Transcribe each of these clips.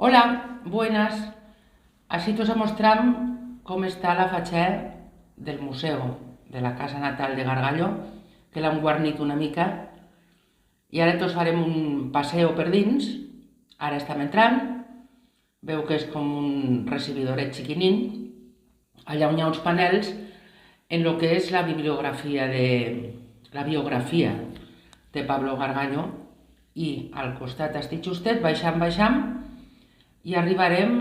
Hola, buenas. Así os mostramos cómo está la fachada del museo de la casa natal de Gargallo, que l'han guarnit una mica. I ara tots farem un passeo per dins. Ara estem entrant. Veu que és com un recibidoret xiquinín. Allà on hi ha uns panels en lo que és la bibliografia la biografia de Pablo Gargallo, i al costat estic justet, baixam, i arribarem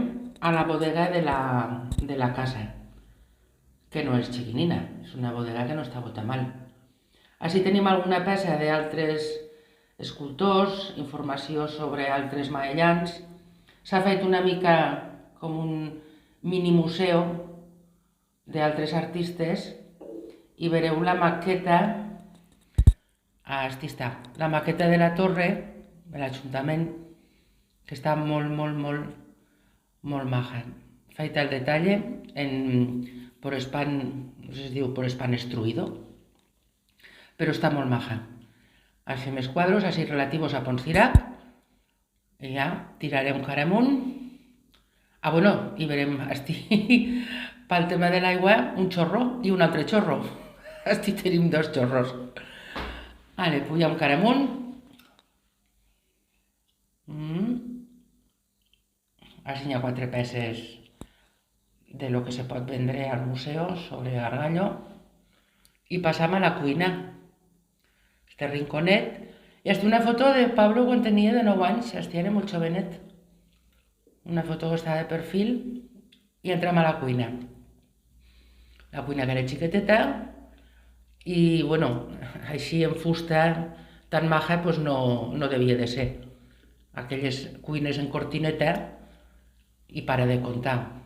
a la bodega de la casa, que no és xiquinina, és una bodega que no està bota mal. Així tenim alguna peça d'altres escultors, informació sobre altres maellans. S'ha fet una mica com un mini museu d'altres artistes i veureu la maqueta, la maqueta de la torre de l'Ajuntament, que està molt maja. Feta al detalle por espan, no sé si es diu por espan extruido, però està molt maja. Així més quadros, així relativos a Ponsirac, i ja tirarem cara amunt. Bueno, i veurem, pel tema de l'aigua, un xorro i un altre xorro. Tenim dos xorros. Vale, pugem cara amunt. Així hi ha 4 peces de lo que se pot vendre al museu sobre Gargallo. I passam a la cuina. Este rinconet. I hasta una foto de Pablo quan tenia de 9 anys. Era molt jovenet. Una foto que està de perfil. I entrem a la cuina. La cuina que era xiqueteta. I, bueno, així en fusta tan maja, pues no devia de ser. Aquelles cuines en cortineta i para de contar.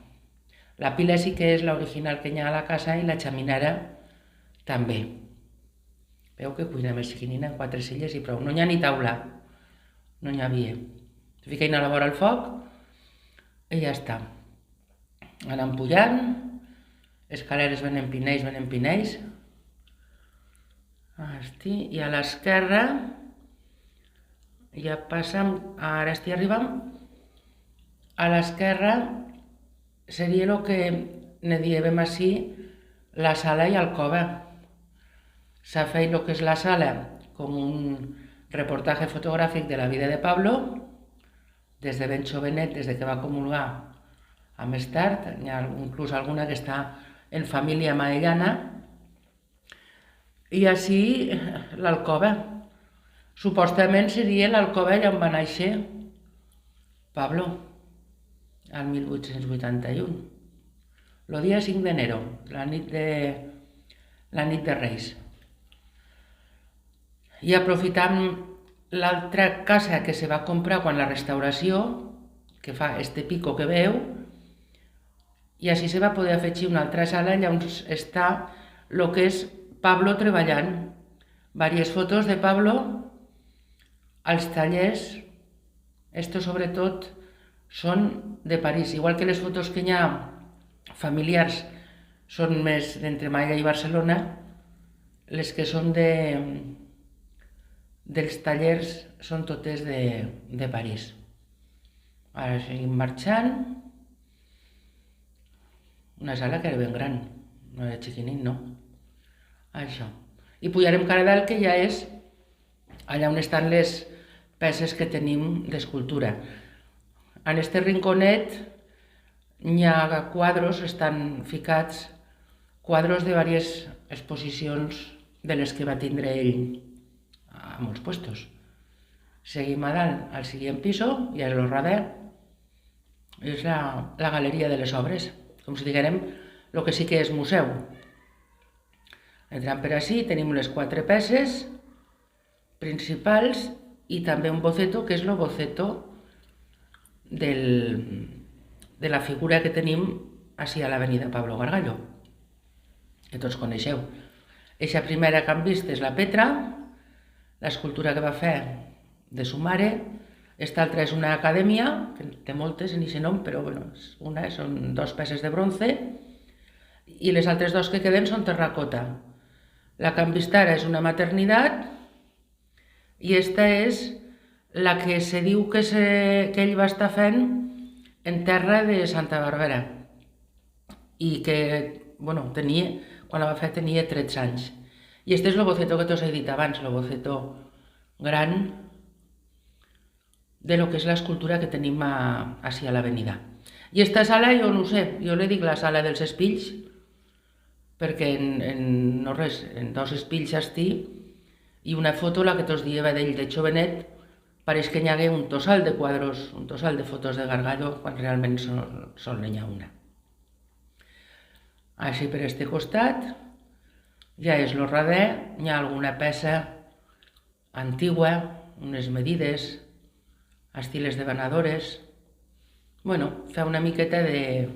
La pila sí que és l'original que hi ha a la casa i la xaminera també. Veu que cuina més xiquinina, 4 silles i prou. No hi ha ni taula, no n'hi havia. Fiquem a la vora al foc i ja està. Anem pujant, escaleres ben empinells. I a l'esquerra ja passam, ara arribam. A l'esquerra seria el que ne diem així la sala i alcova. S'ha fet el que és la sala com un reportatge fotogràfic de la vida de Pablo, des de ben jovenet, des de que va comulgar a més tard. Hi ha inclús alguna que està en família maellana. I així l'alcova. Supostament seria l'alcova allà on va néixer Pablo, al 1881. El dia 5 d'enero, la nit de Reis. I aprofitant l'altra casa que se va comprar quan la restauració, que fa este pico que veu, i així se va poder afegir una altra sala allà on està el que és Pablo treballant. Vàries fotos de Pablo als tallers. Esto sobretot són de París. Igual que les fotos que hi ha familiars són més d'entre Malla i Barcelona, les que són dels tallers són totes de París. Ara seguim marxant. Una sala que era ben gran, no era xiquinín, no? Això. I pujarem cara dalt, que ja és allà on estan les peces que tenim d'escultura. En este rinconet hi ha quadros, estan ficats quadros de diverses exposicions de les que va tindre ell a molts puestos. Seguim a dalt, al següent piso, i a lo darrere és la galeria de les obres, com si diguem el que sí que és museu. Entrem per així, tenim les 4 peces principals i també un boceto, que és el boceto de la figura que tenim així a l'avenida Pablo Gargallo, que tots coneixeu. Eixa primera que han vist és la Petra, l'escultura que va fer de su mare. Esta altra és una acadèmia, que té moltes en aquest nom, però són 2 peces de bronze, i les altres 2 que queden són terracota. La que han vist ara és una maternitat, i esta és la que se diu que ell va estar fent en terra de Santa Bàrbara i que, bueno, quan la va fer tenia 13 anys. I este és el boceto que t'us he dit abans, el boceto gran de lo que és l'escultura que tenim així a l'avenida. I esta sala, jo no ho sé, jo li dic la sala dels espills, perquè no res, en 2 espills asti i una foto, la que t'os dieva d'ell de jovenet, pareix que n'hi hagué un tossal de quadros, un tossal de fotos de Gargallo, quan realment sol n'hi ha una. Així per este costat, ja és lo darrer, hi ha alguna peça antigua, unes medides, estiles de venedores. Bueno, fa una miqueta de